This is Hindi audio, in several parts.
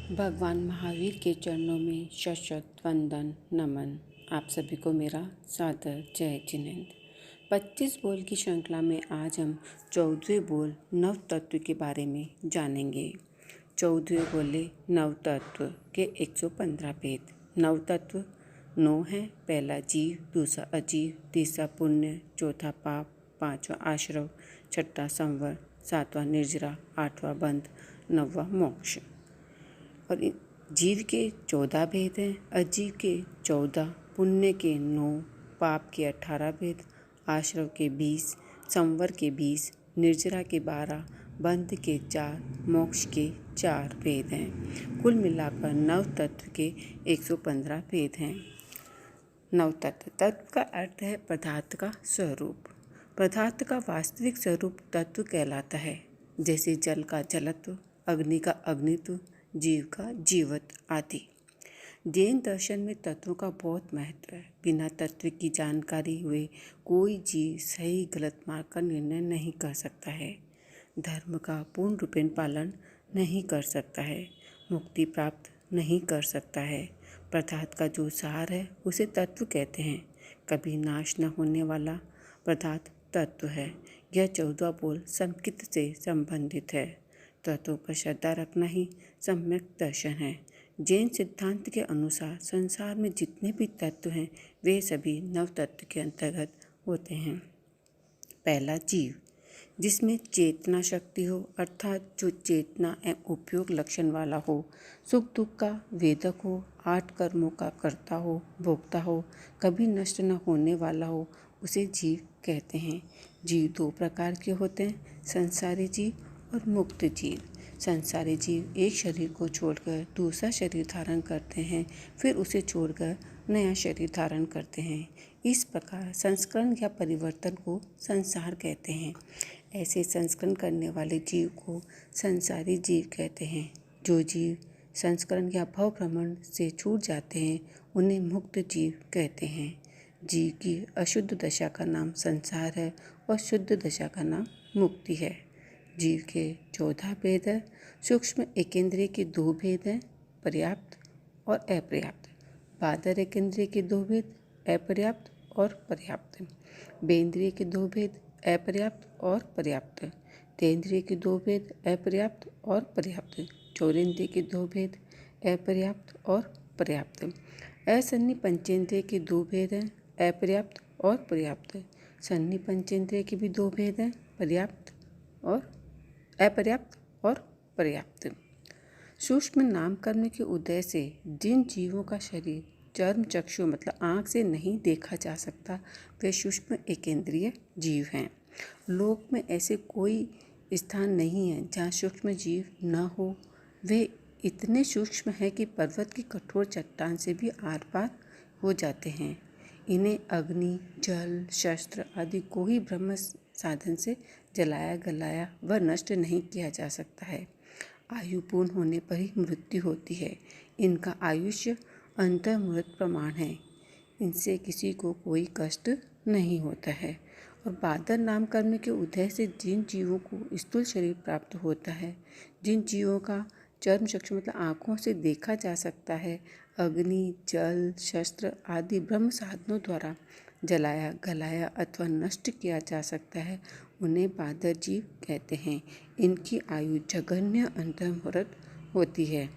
भगवान महावीर के चरणों में सशक्त वंदन नमन। आप सभी को मेरा सादर जय जिनेंद्र। 25 बोल की श्रृंखला में आज हम 14वें बोल नव तत्व के बारे में जानेंगे। 14वें बोले नव तत्व के 115 भेद। नव तत्व 9 है। पहला जीव, दूसरा अजीव, तीसरा पुण्य, चौथा पाप, पांचवा आश्रव, छठा संवर, सातवां निर्जरा, आठवां बंध, नौवां मोक्ष। और जीव के 14 भेद हैं, अजीव के 14, पुण्य के 9, पाप के 18 भेद, आश्रव के 20, संवर के 20, निर्जरा के 12, बंध के 4, मोक्ष के 4 भेद हैं। कुल मिलाकर नव तत्व के 115 भेद हैं। नव तत्व तत्व का अर्थ है पदार्थ का स्वरूप। पदार्थ का वास्तविक स्वरूप तत्व कहलाता है, जैसे जल का जलत्व, अग्नि का अग्नित्व, जीव का जीवत्व आदि। जैन दर्शन में तत्वों का बहुत महत्व है। बिना तत्व की जानकारी हुए कोई जीव सही गलत मार्ग का निर्णय नहीं कर सकता है, धर्म का पूर्ण रूपेण पालन नहीं कर सकता है, मुक्ति प्राप्त नहीं कर सकता है। पदार्थ का जो सार है उसे तत्व कहते हैं। कभी नाश न होने वाला पदार्थ तत्व है। यह 14 बोल संस्कृत से संबंधित है। तत्वों पर श्रद्धा रखना ही सम्यक दर्शन है। जैन सिद्धांत के अनुसार संसार में जितने भी तत्व हैं वे सभी नव तत्व के अंतर्गत होते हैं। पहला जीव, जिसमें चेतना शक्ति हो, अर्थात जो चेतना एवं उपयोग लक्षण वाला हो, सुख दुख का वेदक हो, 8 कर्मों का कर्ता हो, भोक्ता हो, कभी नष्ट न होने वाला हो, उसे जीव कहते हैं। जीव 2 प्रकार के होते हैं, संसारी जीव और मुक्त जीव। संसारी जीव एक शरीर को छोड़कर दूसरा शरीर धारण करते हैं, फिर उसे छोड़कर नया शरीर धारण करते हैं। इस प्रकार संस्करण या परिवर्तन को संसार कहते हैं। ऐसे संस्करण करने वाले जीव को संसारी जीव कहते हैं। जो जीव संस्करण या भव भ्रमण से छूट जाते हैं उन्हें मुक्त जीव कहते हैं। जीव की अशुद्ध दशा का नाम संसार है और शुद्ध दशा का नाम मुक्ति है। जीव के 14 भेद है। सूक्ष्म एकेंद्रिय के 2 भेद हैं, पर्याप्त और अपर्याप्त। बादर एकेंद्रिय के 2 भेद, अपर्याप्त और पर्याप्त। बेंद्रिय के 2 भेद, अपर्याप्त और पर्याप्त। तेंद्रिय के 2 भेद, अपर्याप्त और पर्याप्त। चौरेंद्रिय के 2 भेद, अपर्याप्त और पर्याप्त। असन्नि पंचेंद्रिय के 2 भेद हैं, अपर्याप्त और पर्याप्त। सन्नि पंचेंद्रिय के भी 2 भेद हैं, पर्याप्त और अपर्याप्त और पर्याप्त। सूक्ष्म नामकर्म के उदय से जिन जीवों का शरीर चर्म चक्षु मतलब आँख से नहीं देखा जा सकता वे सूक्ष्म एकेंद्रिय जीव हैं। लोक में ऐसे कोई स्थान नहीं है जहाँ सूक्ष्म जीव न हो। वे इतने सूक्ष्म हैं कि पर्वत की कठोर चट्टान से भी आर पार हो जाते हैं। इन्हें अग्नि, जल, शस्त्र आदि कोई ब्रह्म साधन से जलाया गलाया व नष्ट नहीं किया जा सकता है। आयु पूर्ण होने पर ही मृत्यु होती है। इनका आयुष्य अंतर्मुहूर्त प्रमाण है। इनसे किसी को कोई कष्ट नहीं होता है। और बादर नामकर्म के उदय से जिन जीवों को स्थूल शरीर प्राप्त होता है, जिन जीवों का चर्म चक्षु मतलब आँखों से देखा जा सकता है, अग्नि, जल, शस्त्र आदि ब्रह्म साधनों द्वारा जलाया गलाया अथवा नष्ट किया जा सकता है, उन्हें बादर जीव कहते हैं। इनकी आयु जघन्य अंतर्मुहूर्त होती है।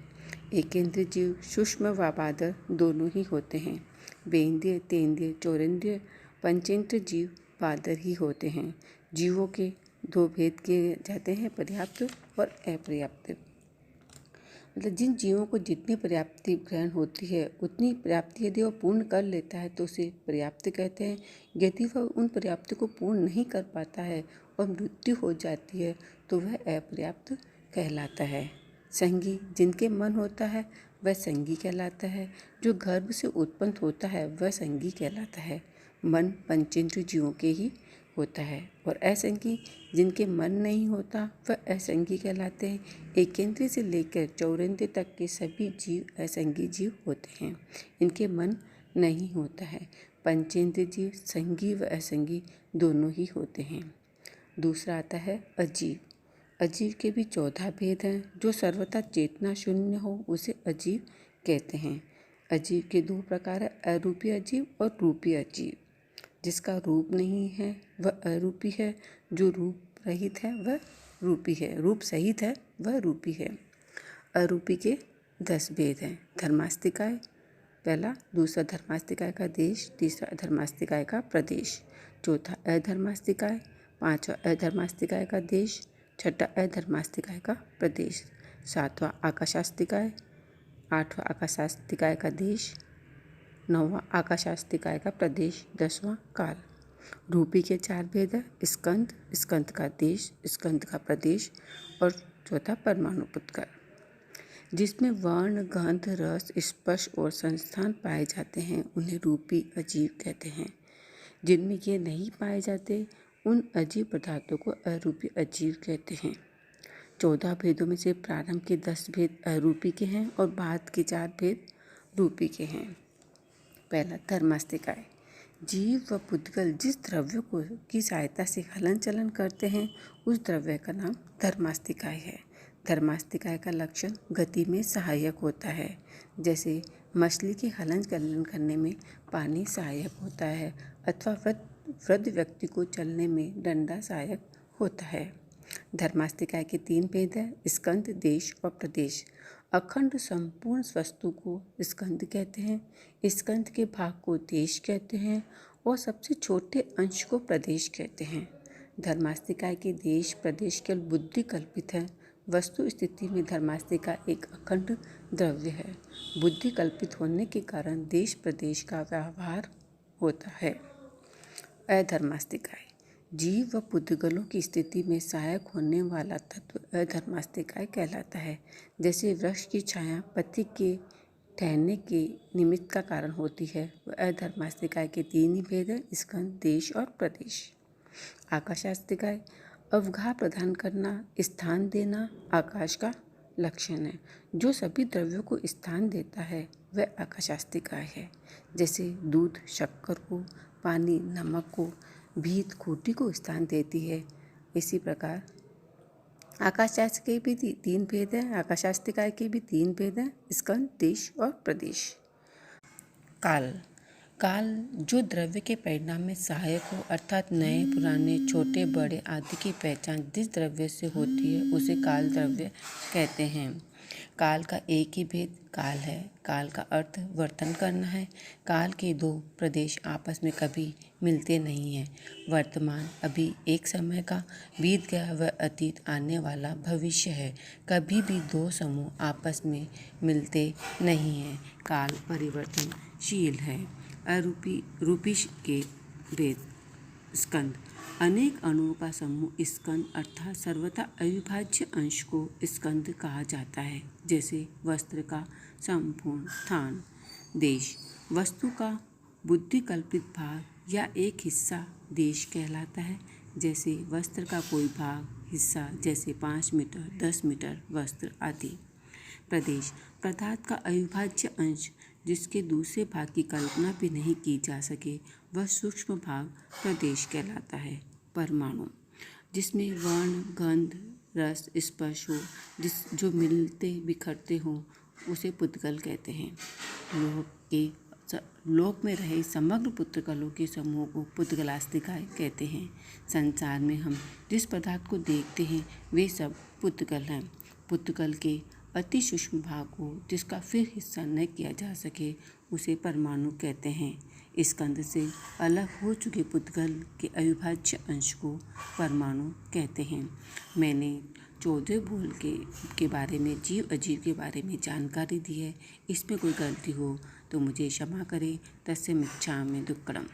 एकेंद्रिय जीव सूक्ष्म व बादर दोनों ही होते हैं। बेंद्रिय, तेंद्रिय, चौरेंद्रिय, पंचेंद्रिय जीव बादर ही होते हैं। जीवों के 2 भेद किए जाते हैं, पर्याप्त और अपर्याप्त। मतलब जिन जीवों को जितनी पर्याप्ति ग्रहण होती है उतनी पर्याप्ति यदि वह पूर्ण कर लेता है तो उसे पर्याप्त कहते हैं। यदि वह उन पर्याप्ति को पूर्ण नहीं कर पाता है और मृत्यु हो जाती है तो वह अपर्याप्त कहलाता है। संगी, जिनके मन होता है वह संगी कहलाता है। जो गर्भ से उत्पन्न होता है वह संगी कहलाता है। मन पंचेंद्रिय जीवों के ही होता है। और असंगी, जिनके मन नहीं होता वह असंगी कहलाते हैं। एकेंद्रिय से लेकर चौरेंद्रिय तक के सभी जीव असंगी जीव होते हैं। इनके मन नहीं होता है। पंचेंद्रिय जीव संगी व असंगी दोनों ही होते हैं। दूसरा आता है अजीव। अजीव के भी 14 भेद हैं। जो सर्वथा चेतना शून्य हो उसे अजीव कहते हैं। अजीव के 2 प्रकार है, अरूपी अजीव और रूपी अजीव। जिसका रूप नहीं है वह अरूपी है, जो रूप रहित है वह रूपी है, रूप सहित है वह रूपी है। अरूपी के 10 भेद हैं। धर्मास्तिकाय पहला, दूसरा धर्मास्तिकाय का देश, तीसरा अधर्मास्तिकाय का प्रदेश, चौथा अधर्मास्तिकाय, पांचवा अधर्मास्तिकाय का देश, छठा अधर्मास्तिकाय का प्रदेश, सातवां आकाशास्तिकाय, आठवां आकाशास्तिकाय का देश, नौवां आकाशास्तिकाय का प्रदेश, 10वां काल। रूपी के 4 भेद है, स्कंद, स्कंद का देश, स्कंद का प्रदेश और चौथा परमाणु पुत्कर। जिसमें वर्ण, गंध, रस, स्पर्श और संस्थान पाए जाते हैं उन्हें रूपी अजीव कहते हैं। जिनमें ये नहीं पाए जाते उन अजीव पदार्थों को अरूपी अजीव कहते हैं। 14 भेदों में से प्रारंभ के 10 भेद अरूपी के हैं और बाद के 4 भेद रूपी के हैं। पहला, धर्मास्तिकाय। जीव व पुद्गल जिस द्रव्य को की सहायता से हलन चलन करते हैं उस द्रव्य का नाम धर्मास्तिकाय है। धर्मास्तिकाय का लक्षण गति में सहायक होता है। जैसे मछली के हलन चलन करने में पानी सहायक होता है अथवा वृद्ध व्यक्ति को चलने में डंडा सहायक होता है। धर्मास्तिकाय के 3 भेद है, स्कंद, देश और प्रदेश। अखंड संपूर्ण वस्तु को स्कंद कहते हैं, स्कंद के भाग को देश कहते हैं और सबसे छोटे अंश को प्रदेश कहते हैं। धर्मास्तिकाय के देश प्रदेश केवल बुद्धि कल्पित है। वस्तु स्थिति में धर्मास्तिकाय एक अखंड द्रव्य है। बुद्धि कल्पित होने के कारण देश प्रदेश का व्यवहार होता है। अधर्मास्तिकाय। जीव व पुद्गलों की स्थिति में सहायक होने वाला तत्व अधर्मास्तिकाय कहलाता है। जैसे वृक्ष की छाया पत्ती के ठहरने के निमित्त का कारण होती है, वह अधर्मास्तिकाय के 3 ही भेद है, स्कंद, देश और प्रदेश। आकाशास्तिकाय। अवगाह प्रदान करना, स्थान देना आकाश का लक्षण है। जो सभी द्रव्यों को स्थान देता है वह आकाशास्तिकाय है। जैसे दूध शक्कर को, पानी नमक को, भीत खूंटी को स्थान देती है। इसी प्रकार आकाशास्तिकाय के भी 3 भेद हैं। आकाशास्तिकाय के भी 3 भेद हैं, स्कंद, देश और प्रदेश। काल। काल जो द्रव्य के परिणाम में सहायक हो अर्थात नए पुराने छोटे बड़े आदि की पहचान जिस द्रव्य से होती है उसे काल द्रव्य कहते हैं। काल का एक ही भेद काल है। काल का अर्थ वर्तन करना है। काल के 2 प्रदेश आपस में कभी मिलते नहीं हैं। वर्तमान अभी एक समय का, बीत गया वह अतीत आने वाला भविष्य है। कभी भी 2 समूह आपस में मिलते नहीं हैं। काल परिवर्तनशील है। अरूपी रूपी के भेद। स्कंद अनेक अणुओं का समूह स्कंद अर्थात सर्वथा अविभाज्य अंश को स्कंद कहा जाता है। जैसे वस्त्र का संपूर्ण स्थान। देश वस्तु का बुद्धि कल्पित भाग या एक हिस्सा देश कहलाता है। जैसे वस्त्र का कोई भाग हिस्सा, जैसे 5 मीटर 10 मीटर वस्त्र आदि। प्रदेश पदार्थ का अविभाज्य अंश जिसके दूसरे भाग की कल्पना भी नहीं की जा सके वह सूक्ष्म भाग प्रदेश कहलाता है। परमाणु जिसमें वर्ण, गंध, रस, स्पर्श हो, जो मिलते बिखरते हों उसे पुद्गल कहते हैं। लोक में रहे समग्र पुद्गलों के समूह को पुद्गलास्तिकाय कहते हैं। संसार में हम जिस पदार्थ को देखते हैं वे सब पुद्गल हैं। पुद्गल के अति सूक्ष्म भाग को जिसका फिर हिस्सा न किया जा सके उसे परमाणु कहते हैं। स्कंद से अलग हो चुके पुद्गल के अविभाज्य अंश को परमाणु कहते हैं। मैंने 14 बोल के बारे में, जीव अजीव के बारे में जानकारी दी है। इसमें कोई गलती हो तो मुझे क्षमा करें। तस्य मिच्छामि दुक्कडम्।